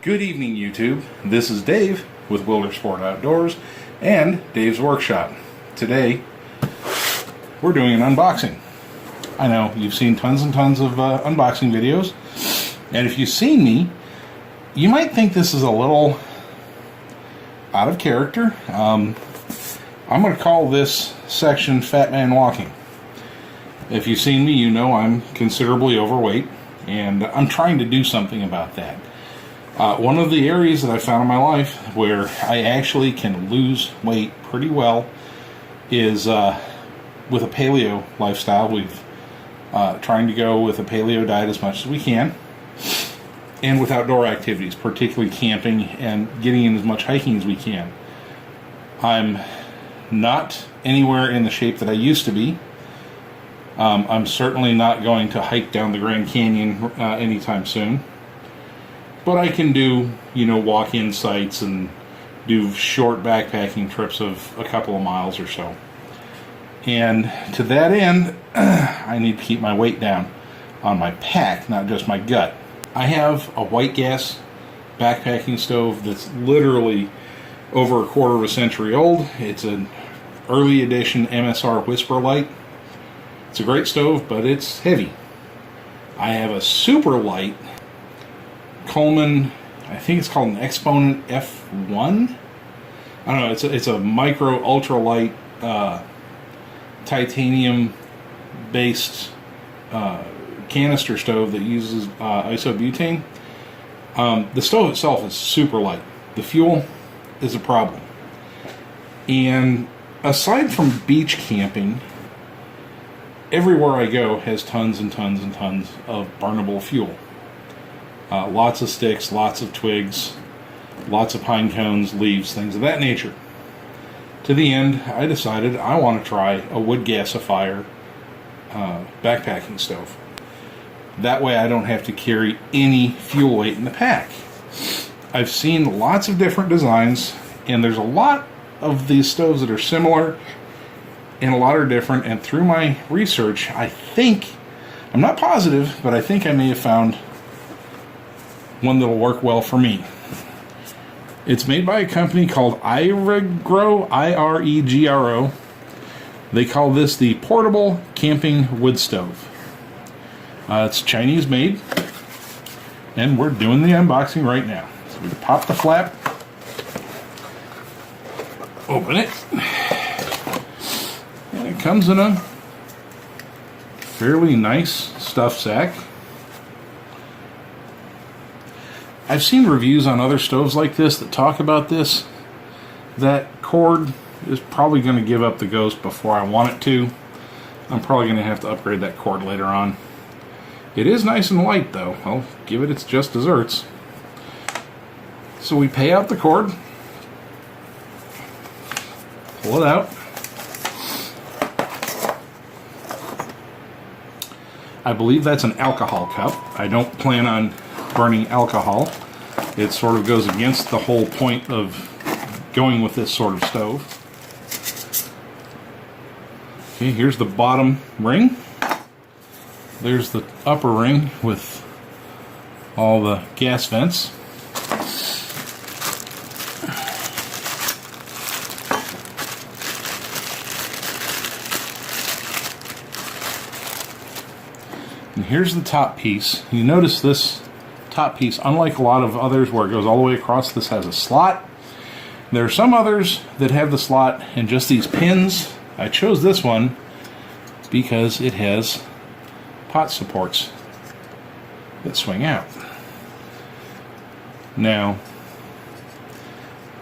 Good evening, YouTube. This is Dave with Wildersport Outdoors and Dave's Workshop. Today, we're doing an unboxing. I know you've seen tons and tons of unboxing videos, and if you've seen me, you might think this is a little out of character. I'm going to call this section Fat Man Walking. If you've seen me, you know I'm considerably overweight, and I'm trying to do something about that. One of the areas that I found in my life where I actually can lose weight pretty well is with a paleo lifestyle. We've trying to go with a paleo diet as much as we can, and with outdoor activities, particularly camping and getting in as much hiking as we can. I'm not anywhere in the shape that I used to be. I'm certainly not going to hike down the Grand Canyon anytime soon. But I can do, walk-in sites and do short backpacking trips of a couple of miles or so. And to that end, I need to keep my weight down on my pack, not just my gut. I have a white gas backpacking stove that's literally over a quarter of a century old. It's an early edition MSR Whisper Light. It's a great stove, but it's heavy. I have a super light Coleman, I think it's called an Exponent F1. I don't know. It's a micro ultralight titanium based canister stove that uses isobutane. The stove itself is super light. The fuel is a problem. And aside from beach camping, everywhere I go has tons and tons and tons of burnable fuel. Lots of sticks, lots of twigs, lots of pine cones, leaves, things of that nature. To the end, I decided I want to try a wood gasifier backpacking stove. That way I don't have to carry any fuel weight in the pack. I've seen lots of different designs, and there's a lot of these stoves that are similar, and a lot are different, and through my research, I'm not positive, but I think I may have found one that'll work well for me. It's made by a company called iRegro, I-R-E-G-R-O. They call this the Portable Camping Wood Stove. It's Chinese made, and we're doing the unboxing right now. So we pop the flap, open it, and it comes in a fairly nice stuff sack. I've seen reviews on other stoves like this that talk about this. That cord is probably going to give up the ghost before I want it to. I'm probably going to have to upgrade that cord later on. It is nice and light though. I'll give it its just desserts. So we pay out the cord. Pull it out. I believe that's an alcohol cup. I don't plan on burning alcohol. It sort of goes against the whole point of going with this sort of stove. Okay, here's the bottom ring. There's the upper ring with all the gas vents. And here's the top piece. You notice this top piece, unlike a lot of others where it goes all the way across, this has a slot. There are some others that have the slot and just these pins. I chose this one because it has pot supports that swing out. Now,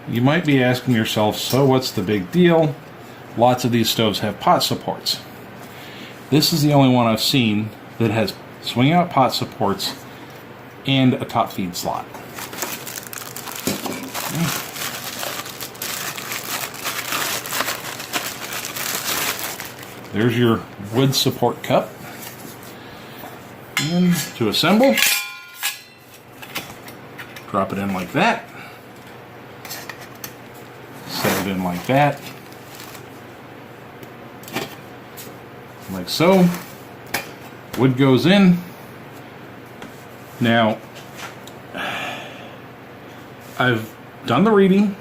you might be asking yourself, so what's the big deal? Lots of these stoves have pot supports. This is the only one I've seen that has swing out pot supports and a top feed slot. There's your wood support cup. And to assemble, drop it in like that, set it in like that, like so. Wood goes in. Now, I've done the reading.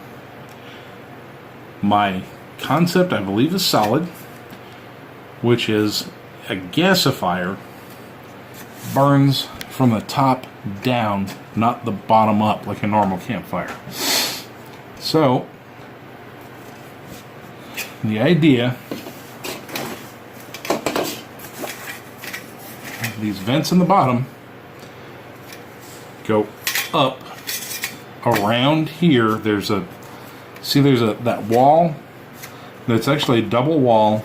My concept, I believe, is solid, which is a gasifier burns from the top down, not the bottom up like a normal campfire. So, the idea, these vents in the bottom go up around here. There's that wall that's actually a double wall,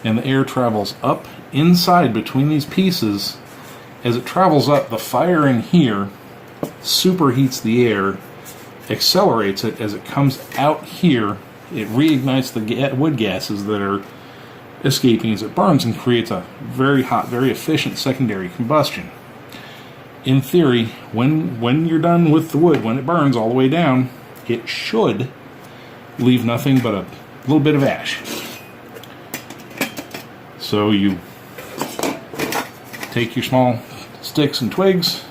and the air travels up inside between these pieces. As it travels up, the fire in here superheats the air, accelerates it. As it comes out here, it reignites the wood gases that are escaping as it burns and creates a very hot, very efficient secondary combustion. In theory, when you're done with the wood, when it burns all the way down, it should leave nothing but a little bit of ash. So you take your small sticks and twigs,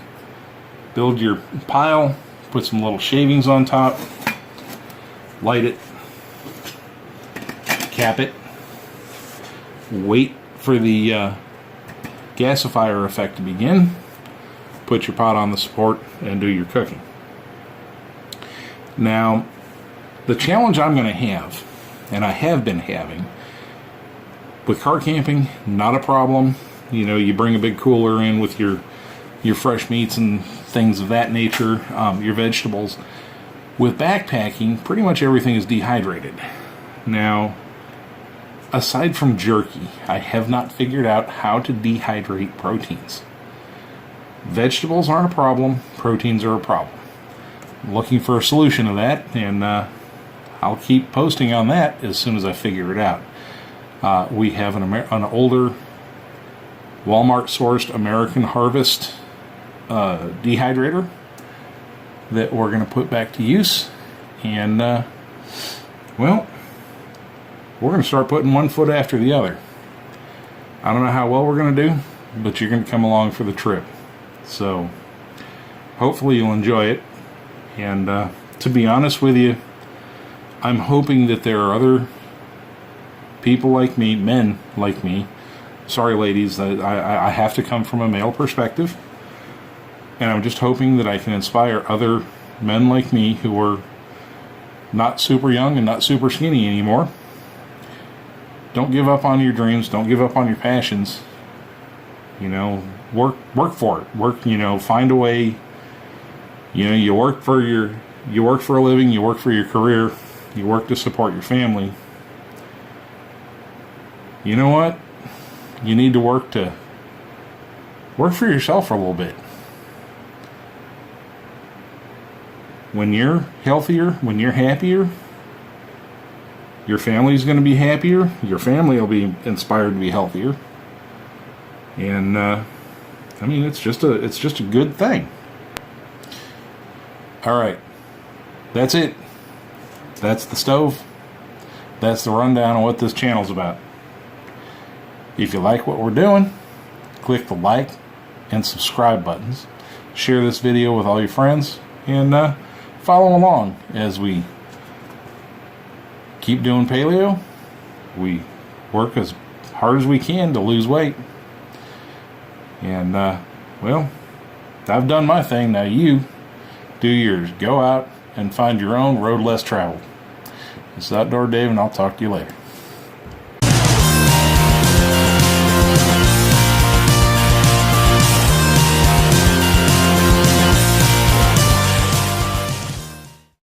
build your pile, put some little shavings on top, light it, cap it, wait for the gasifier effect to begin, put your pot on the support, and do your cooking. Now, the challenge I'm going to have, and I have been having, with car camping, not a problem. You know, you bring a big cooler in with your fresh meats and things of that nature, your vegetables. With backpacking, pretty much everything is dehydrated. Now, aside from jerky, I have not figured out how to dehydrate proteins. Vegetables aren't a problem, proteins are a problem. I'm looking for a solution to that, and I'll keep posting on that as soon as I figure it out. We have an older Walmart-sourced American Harvest dehydrator that we're going to put back to use, and well, we're going to start putting one foot after the other. I don't know how well we're going to do, but you're going to come along for the trip. So hopefully you'll enjoy it. And to be honest with you, I'm hoping that there are other people like me, men like me. Sorry, ladies, I have to come from a male perspective. And I'm just hoping that I can inspire other men like me who are not super young and not super skinny anymore. Don't give up on your dreams. Don't give up on your passions. You know, work for it. Work, you know, find a way. You know, you work for a living, you work for your career, you work to support your family. You know what? You need to work for yourself for a little bit. When you're healthier, when you're happier, your family's going to be happier, your family will be inspired to be healthier. And I mean, it's just a good thing. All right, that's it. That's the stove. That's the rundown on what this channel's about. If you like what we're doing, click the like and subscribe buttons. Share this video with all your friends, and follow along as we keep doing paleo. We work as hard as we can to lose weight. And, well, I've done my thing. Now you do yours. Go out and find your own road less traveled. This is Outdoor Dave, and I'll talk to you later.